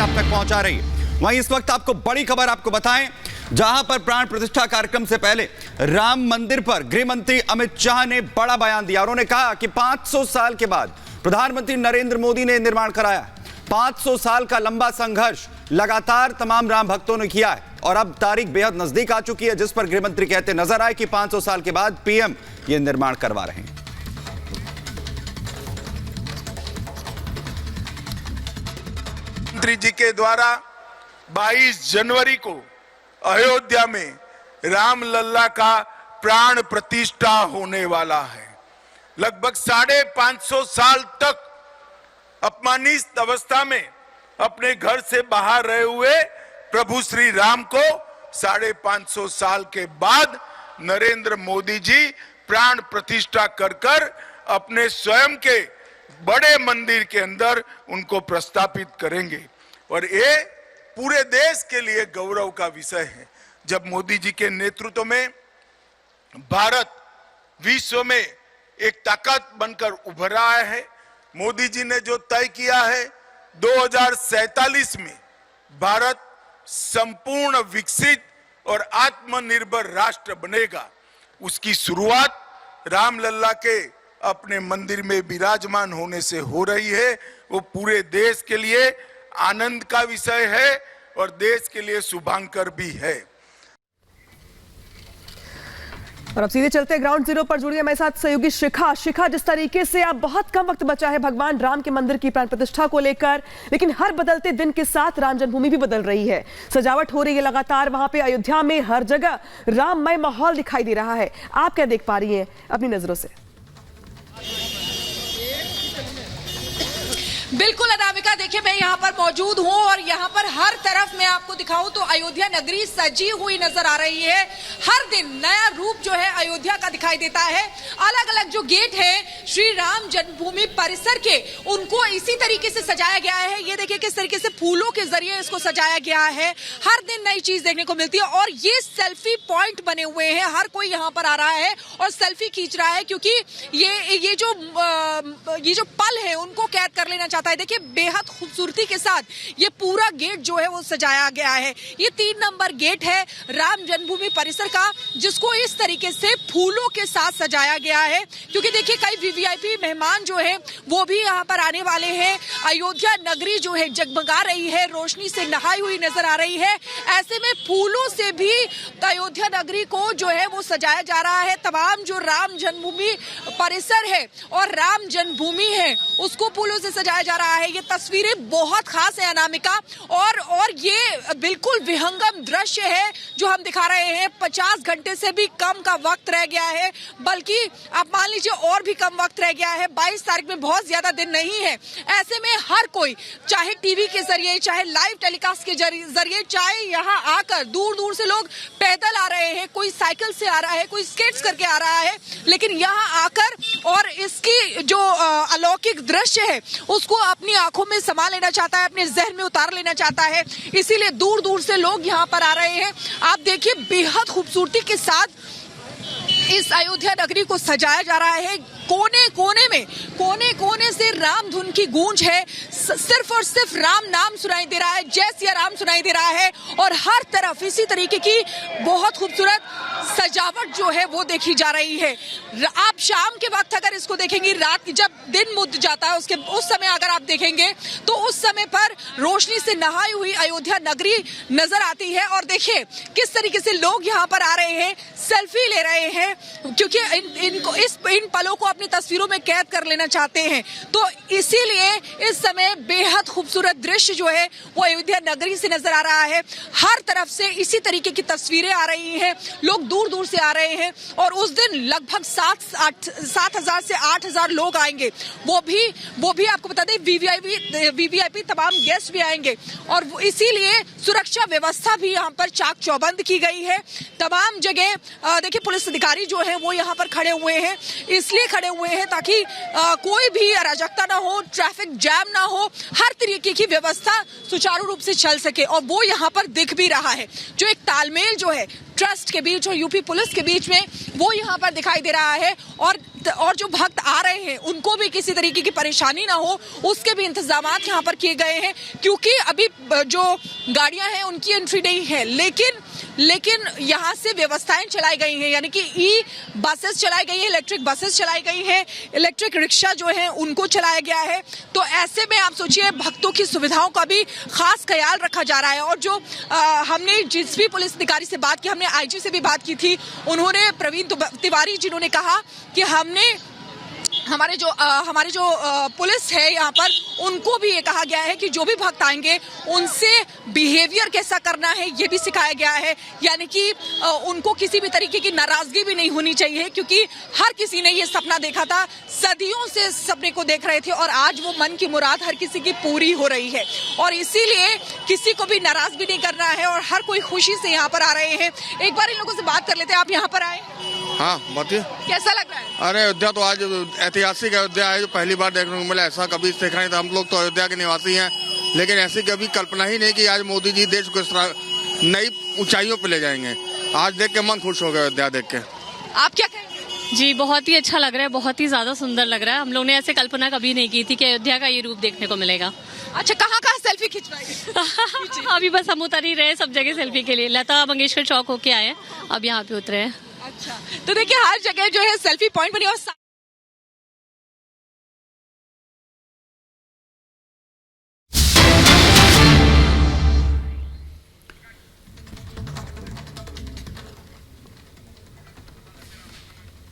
आप तक पहुंचा रही है। वहीं इस वक्त आपको बड़ी खबर आपको बताएं, जहां पर प्राण प्रतिष्ठा कार्यक्रम से पहले राम मंदिर पर गृह मंत्री अमित शाह ने बड़ा बयान दिया। उन्होंने कहा कि 500 साल के बाद प्रधानमंत्री नरेंद्र मोदी ने निर्माण कराया। 500 साल का लंबा संघर्ष लगातार तमाम राम भक्तों ने किया है और अब तारीख बेहद नजदीक आ चुकी है, जिस पर गृह मंत्री कहते नजर आए कि 500 साल के बाद पीएम ये निर्माण करवा रहे हैं। मंत्री जी के द्वारा 22 जनवरी को अयोध्या में रामलला का प्राण प्रतिष्ठा होने वाला है। लगभग 550 साल तक अपमानित अवस्था में अपने घर से बाहर रहे हुए प्रभु श्री राम को 550 साल के बाद नरेंद्र मोदी जी प्राण प्रतिष्ठा कर अपने स्वयं के बड़े मंदिर के अंदर उनको प्रस्थापित करेंगे और ये पूरे देश के लिए गौरव का विषय है। जब मोदी जी के नेतृत्व में भारत विश्व में एक ताकत बनकर उभर रहा है, मोदी जी ने जो तय किया है 2047 में भारत संपूर्ण विकसित और आत्मनिर्भर राष्ट्र बनेगा, उसकी शुरुआत रामलला के अपने मंदिर में विराजमान होने से हो रही है। वो पूरे देश के लिए आनंद का विषय है और देश के लिए शुभांकर भी है। और अब सीधे चलते ग्राउंड जीरो पर जुड़िए हमारे साथ सहयोगी शिखा। जिस तरीके से अब बहुत कम वक्त बचा है भगवान राम के मंदिर की प्राण प्रतिष्ठा को लेकर, लेकिन हर बदलते दिन के साथ राम जन्मभूमि भी बदल रही है। सजावट हो रही है लगातार, वहां पे अयोध्या में हर जगह राममय माहौल दिखाई दे रहा है। आप क्या देख पा रही हैं अपनी नजरों से? बिल्कुल अनामिका, देखिए मैं यहाँ पर मौजूद हूँ और यहाँ पर हर तरफ मैं आपको दिखाऊं तो अयोध्या नगरी सजी हुई नजर आ रही है। हर दिन नया रूप जो है अयोध्या का दिखाई देता है। अलग अलग जो गेट है श्री राम जन्मभूमि परिसर के, उनको इसी तरीके से सजाया गया है। ये देखिए किस तरीके से फूलों के जरिए इसको सजाया गया है। हर दिन नई चीज देखने को मिलती है और ये सेल्फी पॉइंट बने हुए हैं। हर कोई यहाँ पर आ रहा है और सेल्फी खींच रहा है, क्योंकि ये जो पल है उनको कैद कर लेना चाहता है। देखिए बेहद खूबसूरती के साथ ये पूरा गेट जो है वो सजाया गया है। ये 3 नंबर गेट है राम जन्मभूमि परिसर का, जिसको इस तरीके से फूलों के साथ सजाया गया है, क्योंकि देखिए कई वीवीआईपी मेहमान जो है वो भी यहाँ पर आने वाले हैं। अयोध्या नगरी जो है जगमगा रही है, रोशनी से नहाई हुई नजर आ रही है। ऐसे में फूलों से भी अयोध्या नगरी को जो है वो सजाया जा रहा है। तमाम जो राम जन्मभूमि परिसर है और राम जन्मभूमि है उसको फूलों से सजाया जा रहा है। ये तस्वीरें बहुत खास है अनामिका, और ये बिल्कुल विहंगम दृश्य है जो हम दिखा रहे हैं। 50 घंटे से भी कम का वक्त रह गया है, बल्कि आप मान लीजिए और भी कम वक्त रह गया है। 22 तारीख में बहुत ज्यादा दिन नहीं है। ऐसे में हर कोई चाहे टीवी के जरिए, चाहे लाइव टेलीकास्ट के जरिए, चाहे यहाँ आकर दूर दूर से लोग पैदल आ रहे हैं, कोई साइकिल से आ रहा है, कोई स्केट्स करके आ रहा है, लेकिन यहाँ आकर और इसकी जो अलौकिक दृश्य है उसको अपनी आंखों में समा लेना चाहता है, अपने जहन में उतार लेना चाहता है। इसीलिए दूर दूर से लोग यहाँ पर आ रहे हैं। आप देखिए बेहद खूबसूरती के साथ इस अयोध्या नगरी को सजाया जा रहा है। कोने कोने से राम धुन की गूंज है। सिर्फ और सिर्फ राम नाम सुनाई दे रहा है, जय सिया राम सुनाई दे रहा है और हर तरफ इसी तरीके की बहुत खूबसूरत सजावट जो है वो देखी जा रही है। आप शाम के वक्त अगर इसको देखेंगे, रात जब दिन मुझ जाता है उस समय अगर आप देखेंगे तो उस समय पर रोशनी से नहाई हुई अयोध्या नगरी नजर आती है। और देखिए किस तरीके से लोग यहाँ पर आ रहे हैं, सेल्फी ले रहे हैं, क्योंकि इन पलों को अपनी तस्वीरों में कैद कर लेना चाहते हैं। तो इसीलिए इस समय बेहद खूबसूरत दृश्य जो है वो अयोध्या नगरी से नजर आ रहा है। हर तरफ से इसी तरीके की तस्वीरें आ रही हैं, लोग दूर दूर से आ रहे हैं और उस दिन लगभग 7,000 से 8,000 लोग आएंगे। वो भी आपको बता दें वीवीआईपी तमाम गेस्ट भी आएंगे और इसीलिए सुरक्षा व्यवस्था भी यहाँ पर चाक चौबंद की गई है। तमाम जगह देखिए पुलिस अधिकारी जो है वो यहाँ पर खड़े हुए हैं, इसलिए खड़े हुए हैं ताकि कोई भी अराजकता ना हो, ट्रैफिक जैम ना हो, हर तरीके की व्यवस्था सुचारू रूप से चल सके। और वो यहाँ पर दिख भी रहा है, जो एक तालमेल जो है ट्रस्ट के बीच और यूपी पुलिस के बीच में वो यहाँ पर दिखाई दे रहा है। और जो भक्त आ रहे हैं उनको भी किसी तरीके की परेशानी ना हो उसके भी इंतजामात यहाँ पर किए गए हैं, क्योंकि अभी जो गाड़ियां हैं उनकी एंट्री नहीं है, लेकिन यहाँ से व्यवस्थाएं चलाई गई हैं, यानी कि ई बसेस चलाई गई है, इलेक्ट्रिक बसेस चलाई गई हैं, इलेक्ट्रिक रिक्शा जो है उनको चलाया गया है। तो ऐसे में आप सोचिए भक्तों की सुविधाओं का भी खास ख्याल रखा जा रहा है। और जो हमने जिस भी पुलिस अधिकारी से बात की, हमने आईजी से भी बात की थी, उन्होंने प्रवीण तिवारी जिन्होंने कहा कि हमारे जो पुलिस है यहाँ पर उनको भी ये कहा गया है कि जो भी भक्त आएंगे उनसे बिहेवियर कैसा करना है ये भी सिखाया गया है, यानी कि उनको किसी भी तरीके की नाराजगी भी नहीं होनी चाहिए, क्योंकि हर किसी ने ये सपना देखा था, सदियों से सपने को देख रहे थे और आज वो मन की मुराद हर किसी की पूरी हो रही है। और इसीलिए किसी को भी नाराज भी नहीं करना है और हर कोई खुशी से यहाँ पर आ रहे हैं। एक बार इन लोगों से बात कर लेते हैं। आप यहाँ पर आए? हाँ बताइए, कैसा लग रहा है? अरे अयोध्या तो आज ऐतिहासिक अयोध्या है, जो पहली बार देखने को मिला। ऐसा कभी देखा नहीं था। हम लोग तो अयोध्या के निवासी हैं, लेकिन ऐसी कभी कल्पना ही नहीं कि आज मोदी जी देश को इस तरह नई ऊंचाइयों पे ले जाएंगे। आज देख के मन खुश हो गया अयोध्या देख के। आप क्या कहेंगे? जी बहुत ही अच्छा लग रहा है, बहुत ही ज्यादा सुंदर लग रहा है। हम लोग ने ऐसे कल्पना कभी नहीं की थी कि अयोध्या का ये रूप देखने को मिलेगा। अच्छा, कहाँ सेल्फी खिंचवाएंगे? अभी बस हम उतर ही रहे सब जगह सेल्फी के लिए। लता मंगेशकर चौक होके आए हैं, अब यहाँ पे उतरे हैं। अच्छा, तो देखिए हर जगह जो है सेल्फी पॉइंट बनी और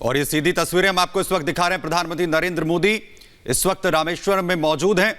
और ये सीधी तस्वीरें हम आपको इस वक्त दिखा रहे हैं। प्रधानमंत्री नरेंद्र मोदी इस वक्त रामेश्वरम में मौजूद हैं,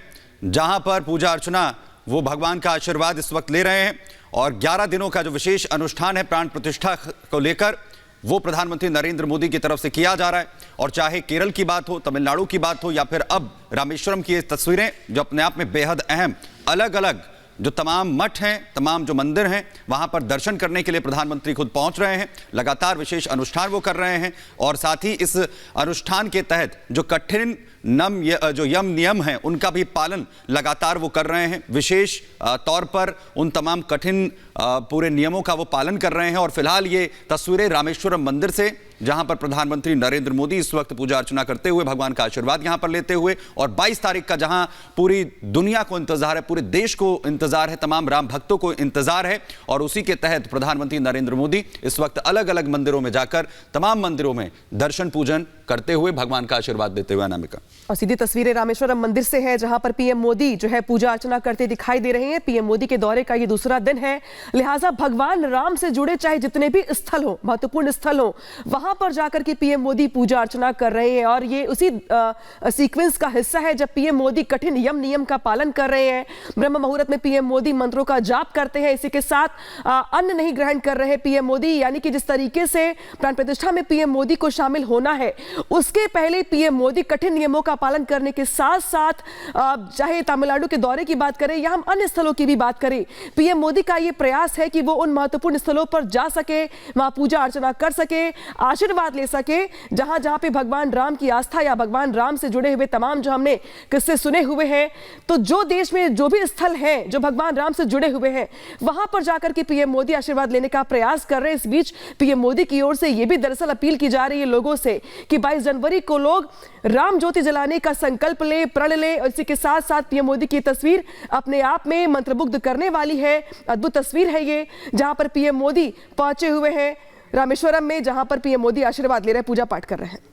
जहां पर पूजा अर्चना वो भगवान का आशीर्वाद इस वक्त ले रहे हैं। और 11 दिनों का जो विशेष अनुष्ठान है प्राण प्रतिष्ठा को लेकर, वो प्रधानमंत्री नरेंद्र मोदी की तरफ से किया जा रहा है। और चाहे केरल की बात हो, तमिलनाडु की बात हो, या फिर अब रामेश्वरम की ये तस्वीरें जो अपने आप में बेहद अहम, अलग अलग जो तमाम मठ हैं, तमाम जो मंदिर हैं, वहां पर दर्शन करने के लिए प्रधानमंत्री खुद पहुंच रहे हैं। लगातार विशेष अनुष्ठान वो कर रहे हैं और साथ ही इस अनुष्ठान के तहत जो कठिन जो यम नियम हैं उनका भी पालन लगातार वो कर रहे हैं। विशेष तौर पर उन तमाम कठिन पूरे नियमों का वो पालन कर रहे हैं। और फिलहाल ये तस्वीरें रामेश्वरम मंदिर से, जहां पर प्रधानमंत्री नरेंद्र मोदी इस वक्त पूजा अर्चना करते हुए भगवान का आशीर्वाद यहां पर लेते हुए, और 22 तारीख का जहां पूरी दुनिया को इंतजार है, पूरे देश को इंतजार है, तमाम राम भक्तों को इंतजार है, और उसी के तहत प्रधानमंत्री नरेंद्र मोदी इस वक्त अलग अलग मंदिरों में जाकर तमाम मंदिरों में दर्शन पूजन करते हुए भगवान का आशीर्वाद देते हुए। अनामिका, और सीधी तस्वीरें रामेश्वरम मंदिर से है, जहां पर पीएम मोदी जो है पूजा अर्चना करते दिखाई दे रहे हैं। पीएम मोदी के दौरे का ये दूसरा दिन है, लिहाजा भगवान राम से जुड़े चाहे जितने भी स्थल हो, महत्वपूर्ण स्थल हो, वहां पर जाकर के पीएम मोदी पूजा अर्चना कर रहे हैं। और ये उसी सीक्वेंस का हिस्सा है जब पीएम मोदी कठिन यम नियम का पालन कर रहे हैं। ब्रह्म मुहूर्त में पीएम मोदी मंत्रों का जाप करते हैं, इसी के साथ अन्न नहीं ग्रहण कर रहे पीएम मोदी, यानी कि जिस तरीके से प्राण प्रतिष्ठा में पीएम मोदी को शामिल होना है, उसके पहले पीएम मोदी कठिन नियमों का पालन करने के साथ साथ चाहे तमिलनाडु के दौरे की बात करें या हम अन्य स्थलों की भी बात करें, पीएम मोदी का यह प्रयास है कि वो उन महत्वपूर्ण स्थलों पर जा सके, वहां पूजा अर्चना कर सके, आशीर्वाद ले सके, जहां जहां पे भगवान राम की आस्था या भगवान राम से जुड़े हुए तमाम जो हमने किस्से सुने हुए हैं, तो जो देश में जो भी स्थल हैं जो भगवान राम से जुड़े हुए हैं, वहां पर जाकर के पीएम मोदी आशीर्वाद लेने का प्रयास कर रहे हैं। इस बीच पीएम मोदी की ओर से यह भी दरअसल अपील की जा रही है लोगों से कि 22 जनवरी को लोग राम ज्योति जलाने का संकल्प ले, प्रण ले। इसी के साथ साथ पीएम मोदी की तस्वीर अपने आप में मंत्रमुग्ध करने वाली है। अद्भुत तस्वीर है ये, जहां पर पीएम मोदी पहुंचे हुए हैं रामेश्वरम में, जहां पर पीएम मोदी आशीर्वाद ले रहे हैं, पूजा पाठ कर रहे हैं।